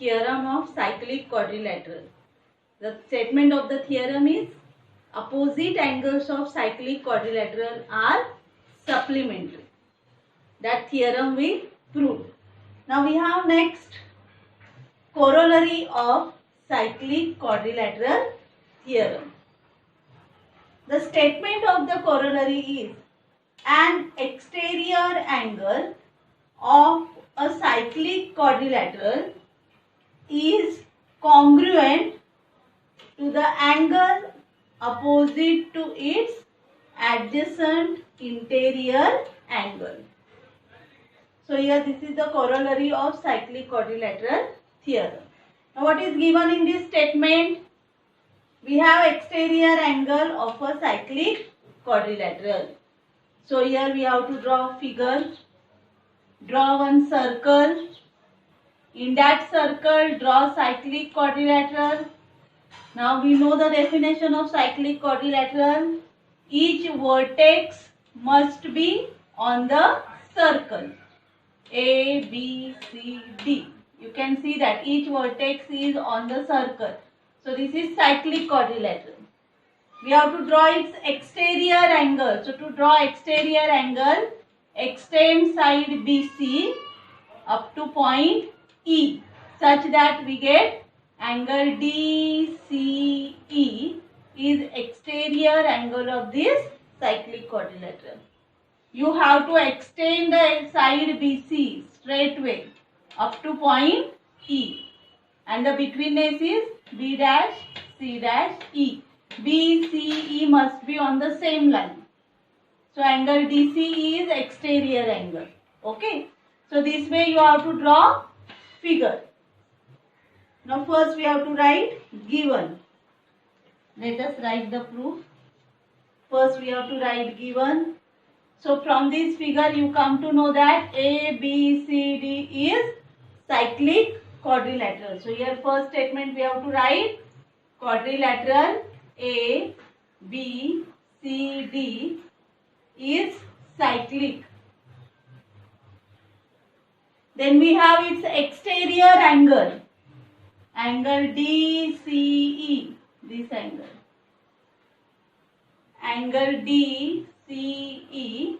theorem of cyclic quadrilateral. The statement of the theorem is opposite angles of cyclic quadrilateral are supplementary. That theorem we proved. Now we have next corollary of cyclic quadrilateral theorem. The statement of the corollary is an exterior angle of a cyclic quadrilateral is congruent to the angle opposite to its adjacent interior angle. So here this is the corollary of cyclic quadrilateral theorem. Now what is given in this statement? We have exterior angle of a cyclic quadrilateral. So here we have to draw a figure. Draw one circle. In that circle, draw cyclic quadrilateral. Now we know the definition of cyclic quadrilateral. Each vertex must be on the circle. A, B, C, D. You can see that each vertex is on the circle. So this is cyclic quadrilateral. We have to draw its exterior angle. So to draw exterior angle, extend side BC up to point E such that we get angle DCE is exterior angle of this cyclic quadrilateral. You have to extend the side BC straightway up to point E, and the betweenness is B dash C dash E. BCE must be on the same line. So angle DCE is exterior angle. Okay. So this way you have to draw figure. Now first we have to write given. Let us write the proof. First we have to write given. So from this figure you come to know that A, B, C, D is cyclic quadrilateral. So here first statement we have to write quadrilateral A, B, C, D is cyclic. Then we have its exterior angle. Angle DCE. This angle. Angle DCE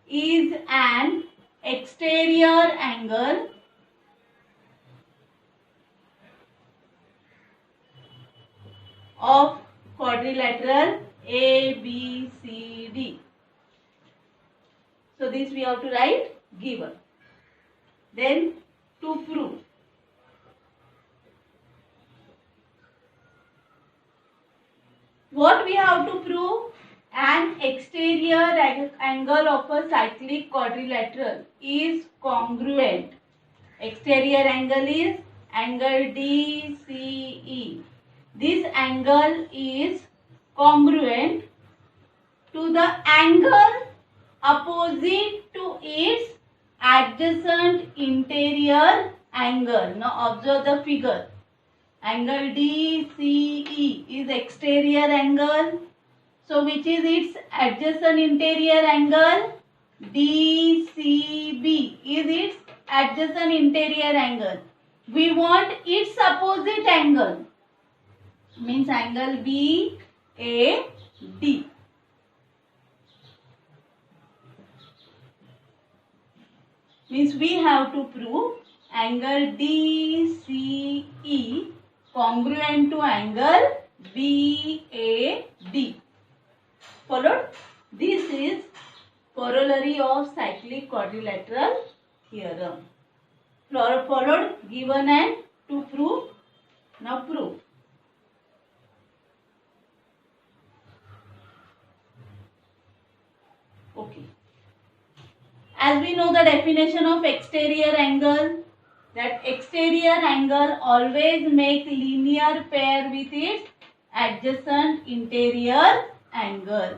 is an exterior angle of quadrilateral ABCD. So this we have to write given. Then to prove. What we have to prove? An exterior angle of a cyclic quadrilateral is congruent. Exterior angle is angle DCE. This angle is congruent to the angle opposite to its adjacent interior angle. Now observe the figure. Angle DCE is exterior angle. So which is its adjacent interior angle? DCB is its adjacent interior angle. We want its opposite angle. Means angle BAD. Means we have to prove angle DCE congruent to angle BAD. Followed? This is corollary of cyclic quadrilateral theorem. Followed, given and to prove. Now prove. Okay. As we know the definition of exterior angle, that exterior angle always make linear pair with its adjacent interior angle.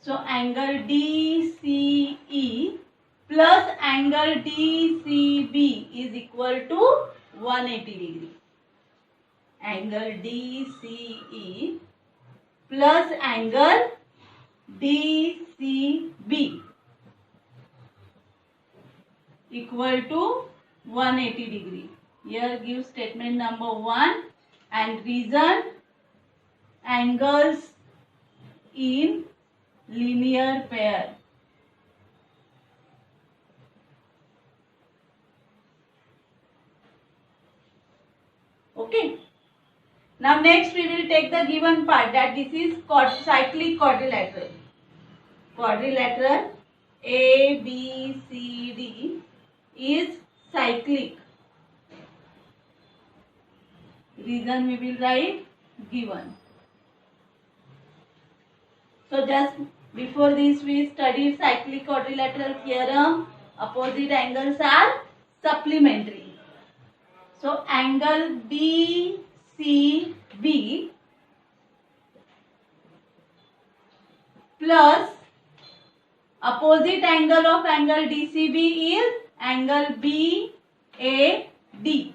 So angle DCE plus angle DCB is equal to 180 degree. Angle DCE plus angle DCB equal to 180 degree. Here give statement number 1 and reason angles in linear pair. Okay. Now next we will take the given part, that this is cyclic quadrilateral. Quadrilateral A, B, C, D is cyclic. Reason we will write given. So just before this we studied cyclic quadrilateral theorem. Opposite angles are supplementary. So angle DCB plus opposite angle of angle DCB is angle BAD.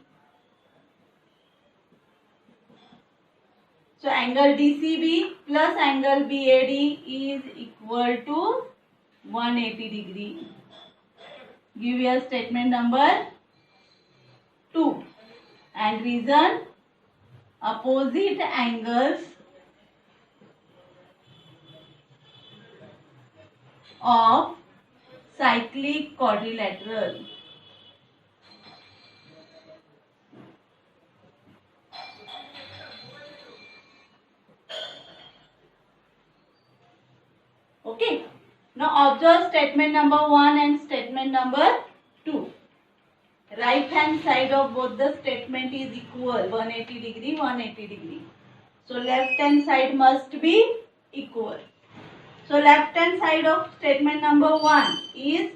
So angle DCB plus angle BAD is equal to 180 degree. Give your statement number 2 and reason opposite angles of cyclic quadrilateral. Okay. Now observe statement number 1 and statement number 2. Right hand side of both the statement is equal, 180 degree, 180 degree. So left hand side must be equal. So left hand side of statement number 1 is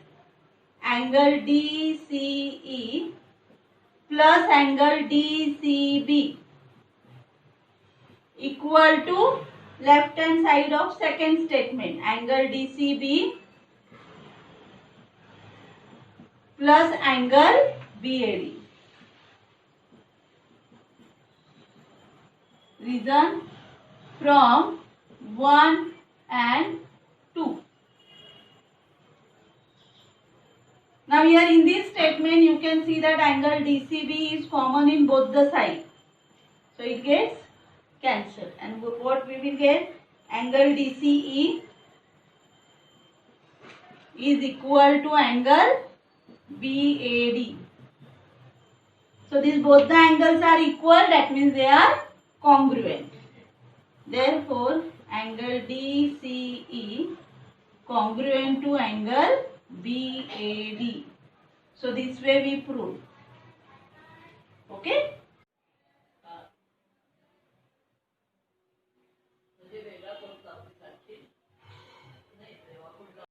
angle DCE plus angle DCB equal to left hand side of second statement, angle DCB plus angle BAD. Reason from 1 and 2. Now here in this statement you can see that angle DCB is common in both the sides. So it gets cancelled. And what we will get? Angle DCE is equal to angle BAD. So these both the angles are equal, that means they are congruent. Therefore, angle DCE congruent to angle BAD. So this way we prove. Okay.